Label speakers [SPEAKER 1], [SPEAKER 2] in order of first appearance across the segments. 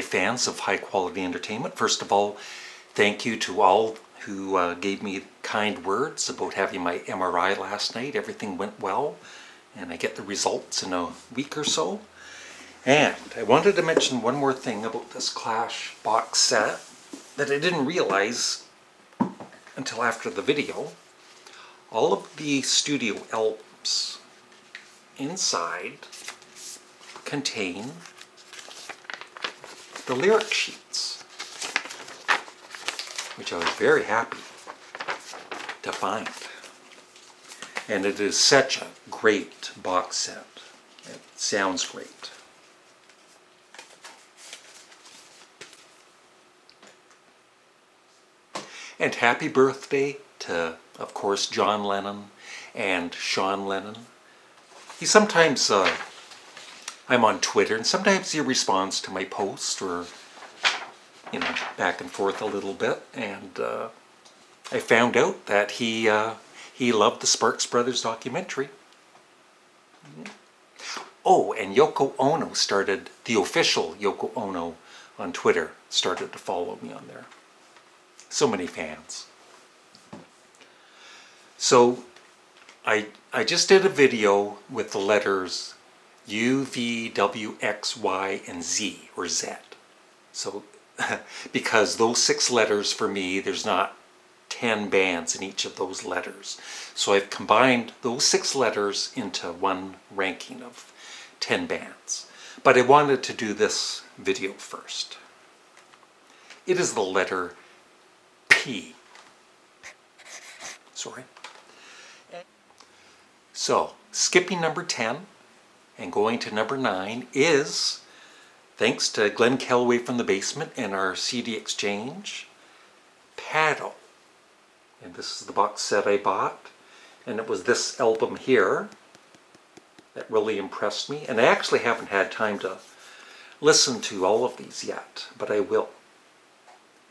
[SPEAKER 1] fans of high quality entertainment. First of all, thank you to all who gave me kind words about having my MRI last night. Everything went well, and I get the results in a week or so. And I wanted to mention one more thing about this Clash box set that I didn't realize until after the video. All of the studio albums inside contain the lyric sheets, which I was very happy to find. And it is such a great box set. It sounds great. And happy birthday to, of course, John Lennon and Sean Lennon. He sometimes, I'm on Twitter, and sometimes he responds to my posts, or, you know, back and forth a little bit. And I found out that he loved the Sparks Brothers documentary. Oh, and Yoko Ono started, the official Yoko Ono on Twitter started to follow me on there. So many fans. So I just did a video with the letters U, V, W, X, Y, and Z, or Z. So because those 6 letters for me, there's not 10 bands in each of those letters. So I've combined those 6 letters into one ranking of 10 bands. But I wanted to do this video first. It is the letter P. Sorry. So, skipping number 10 and going to number 9 is, thanks to Glenn Kellaway from the Basement and our CD exchange, Paddle. And this is the box set I bought. And it was this album here that really impressed me. And I actually haven't had time to listen to all of these yet, but I will.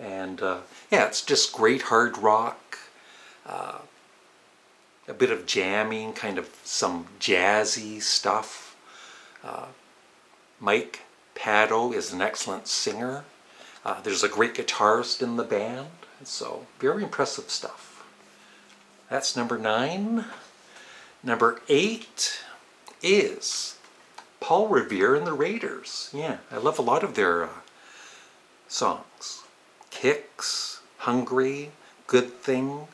[SPEAKER 1] And yeah, it's just great hard rock, a bit of jamming, kind of some jazzy stuff. Mike Pado is an excellent singer. There's a great guitarist in the band, so very impressive stuff. That's number 9. Number 8 is Paul Revere and the Raiders. Yeah, I love a lot of their songs. Kicks, Hungry, Good Thing,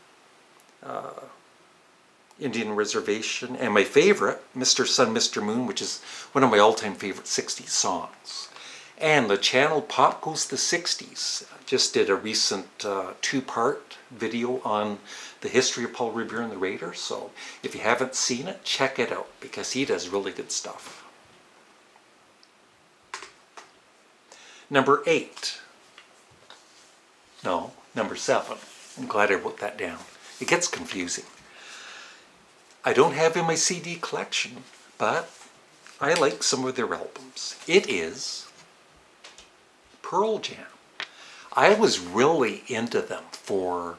[SPEAKER 1] Indian Reservation, and my favorite, Mr. Sun, Mr. Moon, which is one of my all-time favorite 60s songs. And the channel Pop Goes the 60s just did a recent 2-part video on the history of Paul Revere and the Raiders, so if you haven't seen it, check it out, because he does really good stuff. Number 8. No, number 7. I'm glad I wrote that down. It gets confusing. I don't have in my CD collection, but I like some of their albums. It is Pearl Jam. I was really into them for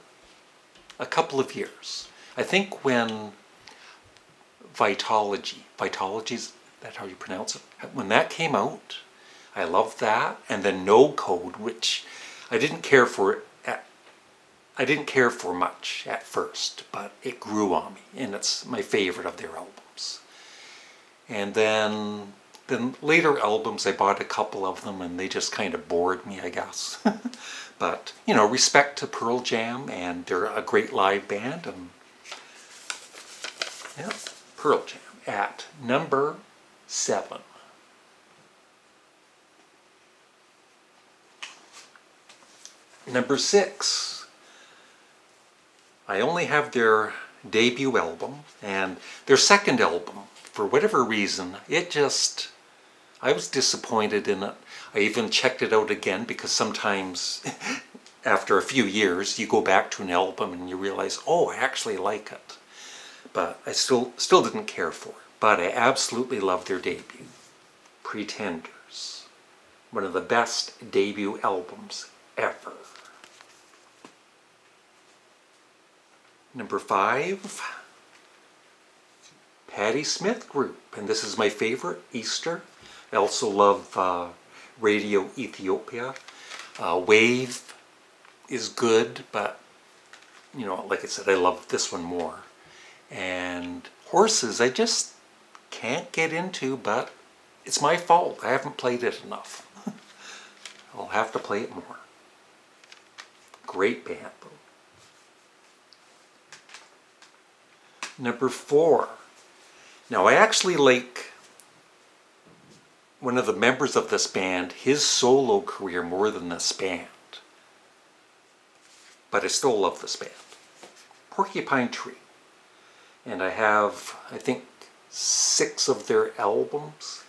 [SPEAKER 1] a couple of years. I think when Vitology, is that how you pronounce it? When that came out, I loved that. And then No Code, which I didn't care for much at first, but it grew on me, and it's my favorite of their albums. And then later albums, I bought a couple of them, and they just kind of bored me, I guess. But, you know, respect to Pearl Jam, and they're a great live band, and yeah, Pearl Jam at number 7. Number 6, I only have their debut album, and their second album, for whatever reason, I was disappointed in it. I even checked it out again, because sometimes after a few years you go back to an album and you realize, oh, I actually like it. But I still didn't care for it. But I absolutely love their debut, Pretenders. One of the best debut albums ever. Number 5, Patti Smith Group, and this is my favorite, Easter. I also love Radio Ethiopia. Wave is good, but you know, like I said, I love this one more. And Horses, I just can't get into, but it's my fault. I haven't played it enough. I'll have to play it more. Great band, though. Number 4. Now, I actually like one of the members of this band, his solo career more than this band. But I still love this band. Porcupine Tree. And I have, I think, 6 of their albums.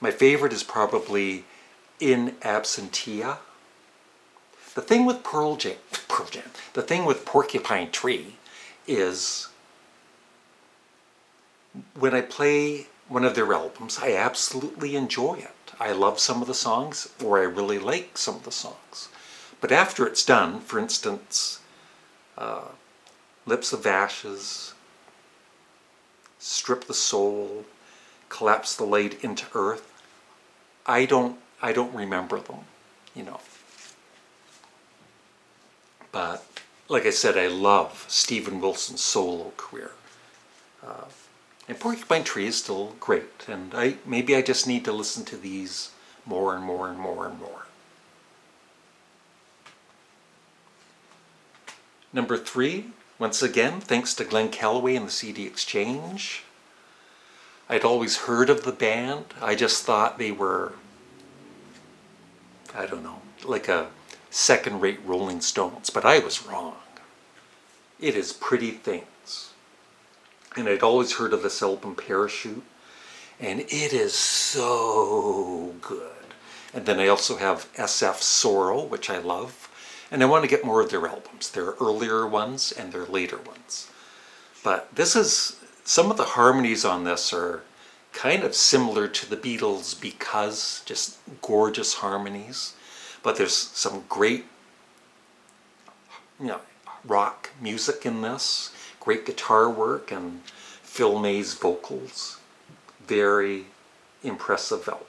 [SPEAKER 1] My favorite is probably In Absentia. The thing with the thing with Porcupine Tree is when I play one of their albums, I absolutely enjoy it. I love some of the songs, or I really like some of the songs. But after it's done, for instance, Lips of Ashes, Strip the Soul, Collapse the Light into Earth, I don't remember them, you know. But like I said, I love Steven Wilson's solo career. And Porcupine Tree is still great, and maybe I just need to listen to these more and more and more and more. Number 3, once again, thanks to Glenn Calloway and the CD Exchange. I'd always heard of the band. I just thought they were, I don't know, like a second-rate Rolling Stones, but I was wrong. It is Pretty Things. And I'd always heard of this album, Parachute, and it is so good. And then I also have SF Sorrow, which I love, and I want to get more of their albums, their earlier ones and their later ones. But this is, some of the harmonies on this are kind of similar to the Beatles because just gorgeous harmonies. But there's some great, you know, rock music in this, great guitar work, and Phil May's vocals. Very impressive album.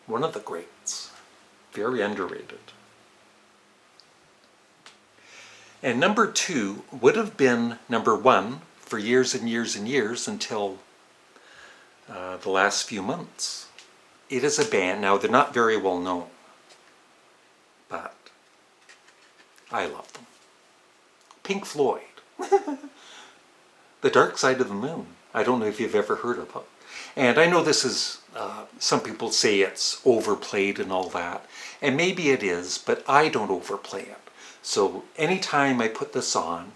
[SPEAKER 1] One of the greats. Very underrated. And number 2 would have been number 1 for years and years and years until the last few months. It is a band, now they're not very well known, but I love them. Pink Floyd. The Dark Side of the Moon. I don't know if you've ever heard of it. And I know this is, some people say it's overplayed and all that, and maybe it is, but I don't overplay it. So anytime I put this on,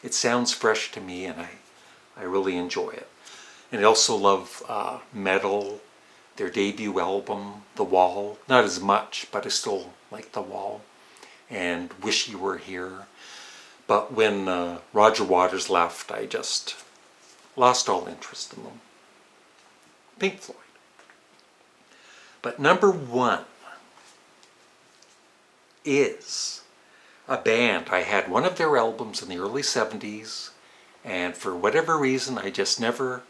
[SPEAKER 1] it sounds fresh to me, and I really enjoy it. And I also love Metal, their debut album, The Wall. Not as much, but I still like The Wall. And Wish You Were Here. But when Roger Waters left, I just lost all interest in them. Pink Floyd. But number 1 is a band. I had one of their albums in the early 70s, and for whatever reason, I just never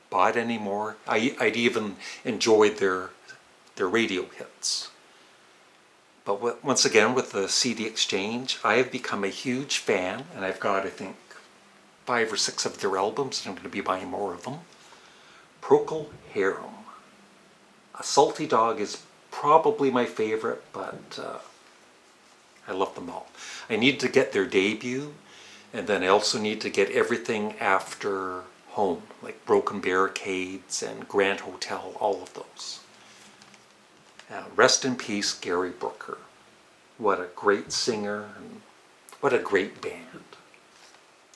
[SPEAKER 1] bought any more. I'd even enjoyed their radio hits. But once again, with the CD Exchange, I have become a huge fan, and I've got, I think, 5 or 6 of their albums, and I'm going to be buying more of them. Procol Harum. A Salty Dog is probably my favorite, but I love them all. I need to get their debut, and then I also need to get everything after Home, like Broken Barricades and Grand Hotel, all of those. Rest in peace, Gary Brooker. What a great singer, and what a great band.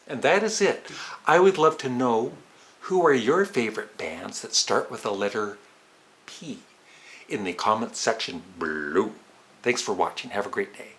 [SPEAKER 1] And that is it. I would love to know, who are your favorite bands that start with the letter P in the comments section below. Thanks for watching. Have a great day.